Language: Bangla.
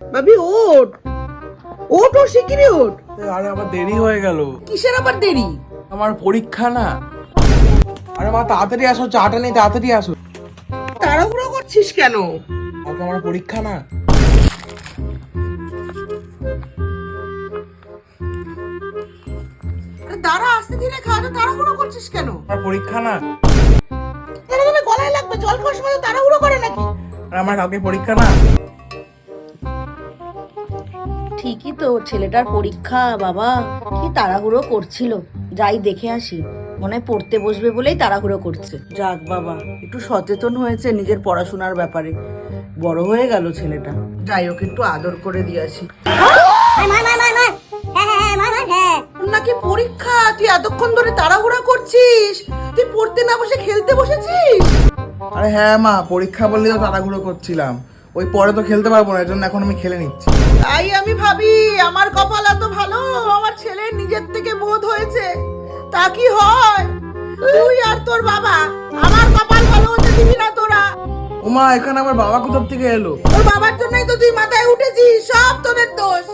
বাবি ওঠ, ওঠ ও শিগগিরই ওঠ। আরে আবার দেরি হয়ে গেল। কিসের আবার দেরি? আমার পরীক্ষা না। আরে মা তাড়াতাড়ি আসো, চাটা নেই, তাড়াতাড়ি আসো। তাড়াহুড়ো করছিস কেন? আজকে আমার পরীক্ষা না। আরে দাঁড়া, আস্তে ধীরে খা, তো তাড়াহুড়ো করছিস কেন? আমার পরীক্ষা না। তাহলে তোর গলায় লাগবে, জল খাওয়ার সময় তো তাড়াহুড়ো করে নাকি? আর আমার কালকে পরীক্ষা না। ঠিকই তো, ছেলেটার পরীক্ষা। বাবা কি তাড়াহুড়ো করছিল, যাই দেখে আসি। মনে হয় পড়তে বসবে বলেই তাড়াহুড়ো করছে। যাক বাবা, একটু সচেতন হয়েছে নিজের পড়াশোনার ব্যাপারে। বড় হয়ে গেল ছেলেটা। যাই হোক, একটু আদর করে দিয়ে আসি। তোর নাকি পরীক্ষা, তুই এতক্ষণ ধরে তাড়াহুড়া করছিস? তুই পড়তে না বসে খেলতে বসেছিস? আরে হ্যাঁ মা, পরীক্ষা বললে তো তাড়াহুড়ো করছিলাম। ওই পরে তো খেলতে পারবো না, এর জন্য এখন আমি খেলে নিচ্ছি। তাই আমি ভাবি আমার কপাল এত ভালো, আমার ছেলের নিজের থেকে বোধ হয়েছে। তা কি হয়, তুই আর তোর বাবা আমার কপাল ভালো হতে দিবি না তোরা। ওমা, এখানে আমার বাবা কোথা থেকে এলো? তোর বাবার জন্যই তো তুই মাথায় উঠেছিস, সব তোদের দোষ।